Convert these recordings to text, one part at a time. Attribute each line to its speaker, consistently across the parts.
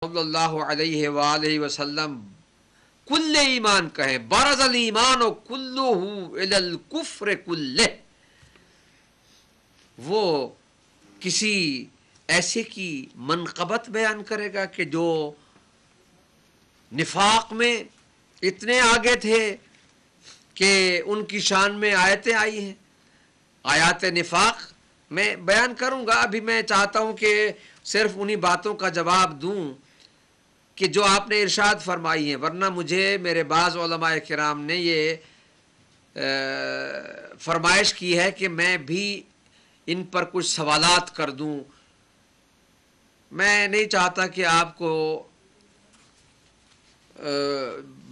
Speaker 1: صلی اللہ علیہ وآلہ وسلم کل ایمان کہیں، برز الایمان کلہ الی الکفر کلہ، وہ کسی ایسے کی منقبت بیان کرے گا کہ جو نفاق میں اتنے آگے تھے کہ ان کی شان میں آیتیں آئی ہیں. آیات نفاق میں بیان کروں گا. ابھی میں چاہتا ہوں کہ صرف انہی باتوں کا جواب دوں کہ جو آپ نے ارشاد فرمائی ہیں، ورنہ مجھے میرے بعض علماء کرام نے یہ فرمائش کی ہے کہ میں بھی ان پر کچھ سوالات کر دوں. میں نہیں چاہتا کہ آپ کو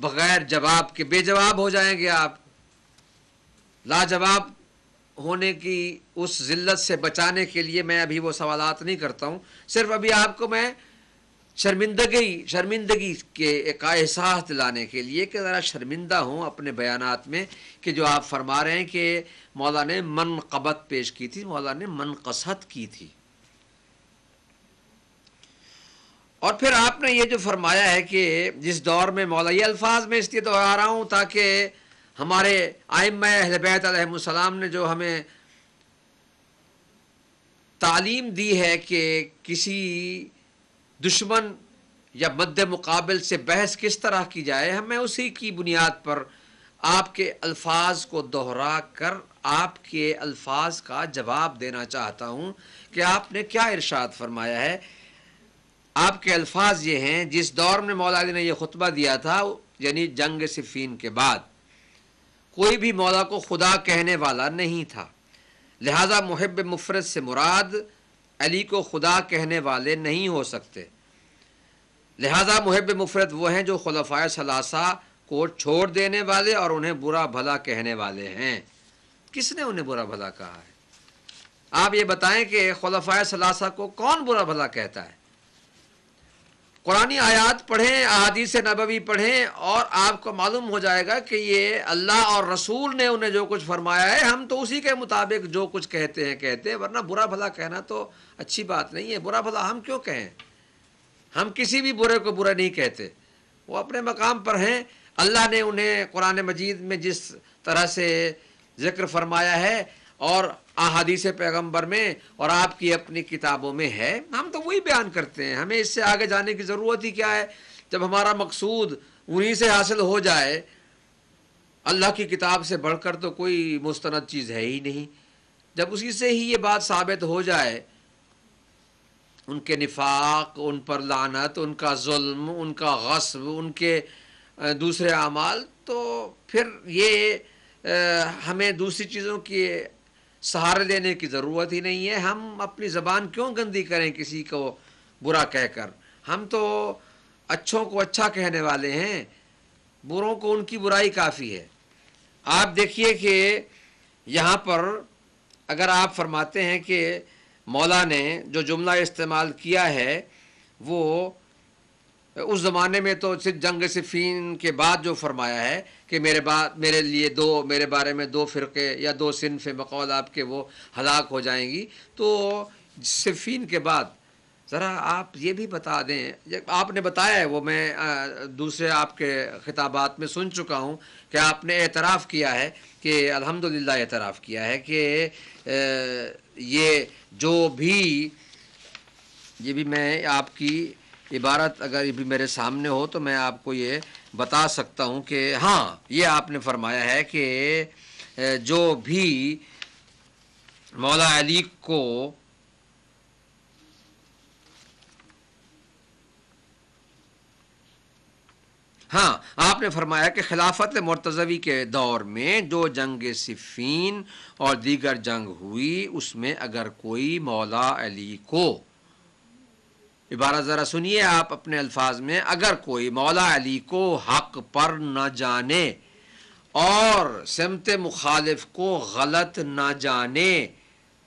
Speaker 1: بغیر جواب کے بے جواب ہو جائیں گے، آپ لاجواب ہونے کی اس ذلت سے بچانے کے لیے میں ابھی وہ سوالات نہیں کرتا ہوں. صرف ابھی آپ کو میں شرمندگی کے ایک احساس دلانے کے لیے کہ ذرا شرمندہ ہوں اپنے بیانات میں کہ جو آپ فرما رہے ہیں کہ مولا نے منقبت پیش کی تھی، مولا نے منقصت کی تھی. اور پھر آپ نے یہ جو فرمایا ہے کہ جس دور میں مولا، یہ الفاظ میں اس لیے دہرا رہا ہوں تاکہ ہمارے ائمہ اہل بیت علیہم السلام نے جو ہمیں تعلیم دی ہے کہ کسی دشمن یا مد مقابل سے بحث کس طرح کی جائے، ہمیں اسی کی بنیاد پر آپ کے الفاظ کو دہرا کر آپ کے الفاظ کا جواب دینا چاہتا ہوں کہ آپ نے کیا ارشاد فرمایا ہے. آپ کے الفاظ یہ ہیں، جس دور میں مولا علی نے یہ خطبہ دیا تھا، یعنی جنگ صفین کے بعد، کوئی بھی مولا کو خدا کہنے والا نہیں تھا، لہذا محب مفرد سے مراد علی کو خدا کہنے والے نہیں ہو سکتے. لہذا محب مفرد وہ ہیں جو خلفائے ثلاثہ کو چھوڑ دینے والے اور انہیں برا بھلا کہنے والے ہیں. کس نے انہیں برا بھلا کہا ہے؟ آپ یہ بتائیں کہ خلفائے ثلاثہ کو کون برا بھلا کہتا ہے؟ قرآنی آیات پڑھیں، احادیث نبوی پڑھیں اور آپ کو معلوم ہو جائے گا کہ یہ اللہ اور رسول نے انہیں جو کچھ فرمایا ہے، ہم تو اسی کے مطابق جو کچھ کہتے ہیں، ورنہ برا بھلا کہنا تو اچھی بات نہیں ہے. برا بھلا ہم کیوں کہیں؟ ہم کسی بھی برے کو برا نہیں کہتے، وہ اپنے مقام پر ہیں. اللہ نے انہیں قرآن مجید میں جس طرح سے ذکر فرمایا ہے اور احادیث پیغمبر میں اور آپ کی اپنی کتابوں میں ہے، ہم تو وہی بیان کرتے ہیں. ہمیں اس سے آگے جانے کی ضرورت ہی کیا ہے؟ جب ہمارا مقصود انہی سے حاصل ہو جائے، اللہ کی کتاب سے بڑھ کر تو کوئی مستند چیز ہے ہی نہیں. جب اسی سے ہی یہ بات ثابت ہو جائے، ان کے نفاق، ان پر لعنت، ان کا ظلم، ان کا غصب، ان کے دوسرے اعمال، تو پھر یہ ہمیں دوسری چیزوں کی سہارے لینے کی ضرورت ہی نہیں ہے. ہم اپنی زبان کیوں گندی کریں کسی کو برا کہہ کر؟ ہم تو اچھوں کو اچھا کہنے والے ہیں، بروں کو ان کی برائی کافی ہے. آپ دیکھیے کہ یہاں پر اگر آپ فرماتے ہیں کہ مولا نے جو جملہ استعمال کیا ہے وہ اس زمانے میں تو صرف جنگ صفین کے بعد جو فرمایا ہے کہ میرے بارے میں دو فرقے یا دو صنف بقول آپ کے وہ ہلاک ہو جائیں گی، تو صفین کے بعد ذرا آپ یہ بھی بتا دیں. آپ نے بتایا ہے، وہ میں دوسرے آپ کے خطابات میں سن چکا ہوں کہ آپ نے اعتراف کیا ہے کہ الحمدللہ اعتراف کیا ہے کہ یہ جو بھی، یہ بھی میں آپ کی عبارت اگر یہ بھی میرے سامنے ہو تو میں آپ کو یہ بتا سکتا ہوں کہ ہاں، یہ آپ نے فرمایا ہے کہ جو بھی مولا علی کو ہاں، آپ نے فرمایا کہ خلافت مرتضوی کے دور میں جو جنگ صفین اور دیگر جنگ ہوئی، اس میں اگر کوئی مولا علی کو، عبارت ذرا سنیے آپ اپنے الفاظ میں، اگر کوئی مولا علی کو حق پر نہ جانے اور سمت مخالف کو غلط نہ جانے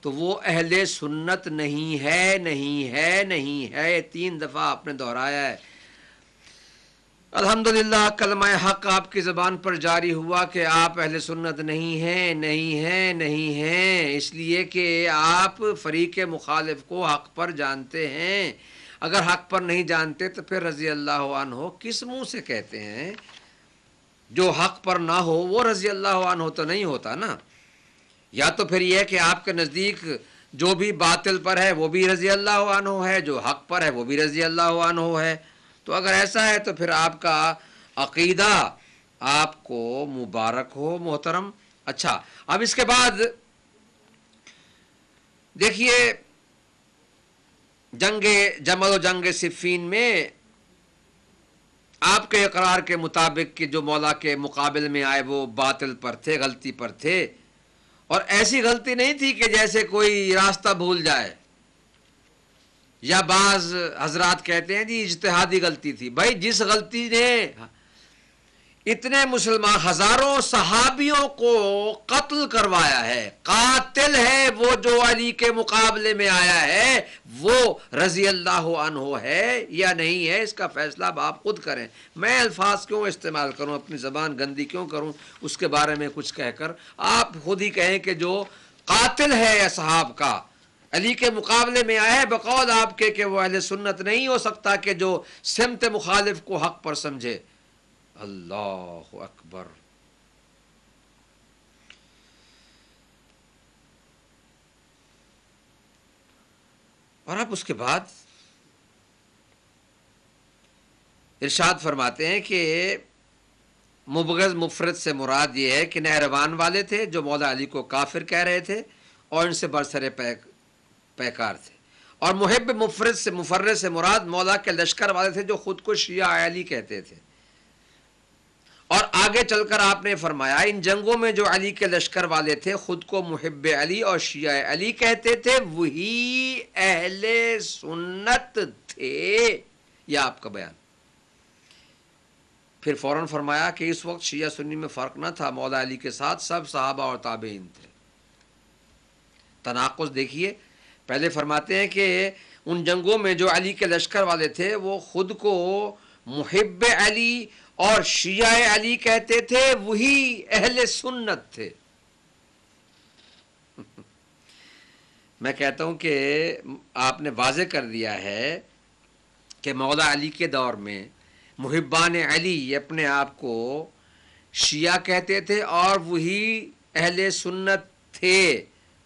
Speaker 1: تو وہ اہل سنت نہیں ہے، نہیں ہے، نہیں ہے. 3 دفعہ آپ نے دہرایا ہے. الحمدللہ کلمہ حق آپ کی زبان پر جاری ہوا کہ آپ اہل سنت نہیں ہیں، نہیں ہیں، نہیں ہیں، اس لیے کہ آپ فریق مخالف کو حق پر جانتے ہیں. اگر حق پر نہیں جانتے تو پھر رضی اللہ عنہ کس منہ سے کہتے ہیں؟ جو حق پر نہ ہو وہ رضی اللہ عنہ تو نہیں ہوتا نا. یا تو پھر یہ کہ آپ کے نزدیک جو بھی باطل پر ہے وہ بھی رضی اللہ عنہ ہے، جو حق پر ہے وہ بھی رضی اللہ عنہ ہے. تو اگر ایسا ہے تو پھر آپ کا عقیدہ آپ کو مبارک ہو محترم. اچھا، اب اس کے بعد دیکھیے جنگ جمل و جنگ صفین میں آپ کے اقرار کے مطابق کہ جو مولا کے مقابل میں آئے وہ باطل پر تھے، غلطی پر تھے، اور ایسی غلطی نہیں تھی کہ جیسے کوئی راستہ بھول جائے، یا بعض حضرات کہتے ہیں جی اجتہادی غلطی تھی. بھائی جس غلطی نے اتنے مسلمان ہزاروں صحابیوں کو قتل کروایا ہے، قاتل ہے وہ جو علی کے مقابلے میں آیا ہے، وہ رضی اللہ عنہ ہے یا نہیں ہے، اس کا فیصلہ اب آپ خود کریں. میں الفاظ کیوں استعمال کروں، اپنی زبان گندی کیوں کروں اس کے بارے میں کچھ کہہ کر. آپ خود ہی کہیں کہ جو قاتل ہے اصحاب کا، علی کے مقابلے میں آیا ہے، بقول آپ کے کہ وہ اہل سنت نہیں ہو سکتا کہ جو سمت مخالف کو حق پر سمجھے. اللہ اکبر. اور اب اس کے بعد ارشاد فرماتے ہیں کہ مبغض مفرد سے مراد یہ ہے کہ نہروان والے تھے جو مولا علی کو کافر کہہ رہے تھے اور ان سے برسر پیکار تھے، اور محب مفرد سے مراد مولا کے لشکر والے تھے جو خود کو شیعہ علی کہتے تھے. اور آگے چل کر آپ نے فرمایا ان جنگوں میں جو علی کے لشکر والے تھے خود کو محب علی اور شیعہ علی کہتے تھے وہی اہل سنت تھے. یہ آپ کا بیان. پھر فوراً فرمایا کہ اس وقت شیعہ سنی میں فرق نہ تھا، مولا علی کے ساتھ سب صحابہ اور تابعین تھے. تناقض دیکھیے، پہلے فرماتے ہیں کہ ان جنگوں میں جو علی کے لشکر والے تھے وہ خود کو محب علی اور شیعہ علی کہتے تھے وہی اہل سنت تھے. میں کہتا ہوں کہ آپ نے واضح کر دیا ہے کہ مولا علی کے دور میں محبان علی اپنے آپ کو شیعہ کہتے تھے اور وہی اہل سنت تھے.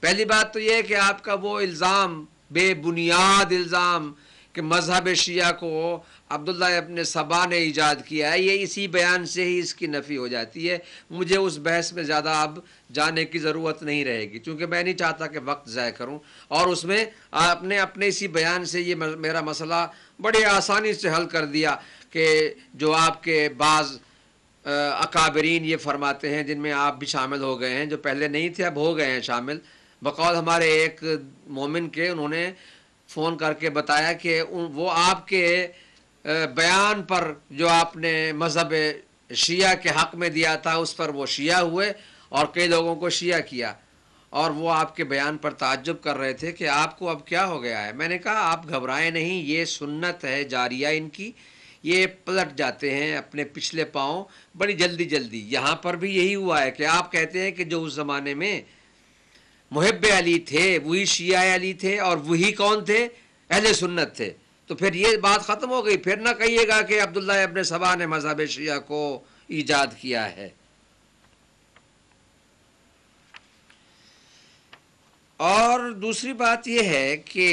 Speaker 1: پہلی بات تو یہ کہ آپ کا وہ الزام، بے بنیاد الزام کہ مذہب شیعہ کو عبداللہ ابن سبا نے ایجاد کیا ہے، یہ اسی بیان سے ہی اس کی نفی ہو جاتی ہے. مجھے اس بحث میں زیادہ اب جانے کی ضرورت نہیں رہے گی کیونکہ میں نہیں چاہتا کہ وقت ضائع کروں، اور اس میں آپ نے اپنے اسی بیان سے یہ میرا مسئلہ بڑے آسانی سے حل کر دیا کہ جو آپ کے بعض اکابرین یہ فرماتے ہیں جن میں آپ بھی شامل ہو گئے ہیں، جو پہلے نہیں تھے اب ہو گئے ہیں شامل. بقول ہمارے ایک مومن کے انہوں نے فون کر کے بتایا کہ وہ آپ کے بیان پر جو آپ نے مذہب شیعہ کے حق میں دیا تھا اس پر وہ شیعہ ہوئے اور کئی لوگوں کو شیعہ کیا، اور وہ آپ کے بیان پر تعجب کر رہے تھے کہ آپ کو اب کیا ہو گیا ہے. میں نے کہا آپ گھبرائیں نہیں، یہ سنت ہے جاریہ ان کی، یہ پلٹ جاتے ہیں اپنے پچھلے پاؤں بڑی جلدی جلدی. یہاں پر بھی یہی ہوا ہے کہ آپ کہتے ہیں کہ جو اس زمانے میں محب علی تھے وہی شیعہ علی تھے اور وہی کون تھے؟ اہل سنت تھے. تو پھر یہ بات ختم ہو گئی، پھر نہ کہیے گا کہ عبداللہ ابن سبا نے مذہب شیعہ کو ایجاد کیا ہے. اور دوسری بات یہ ہے کہ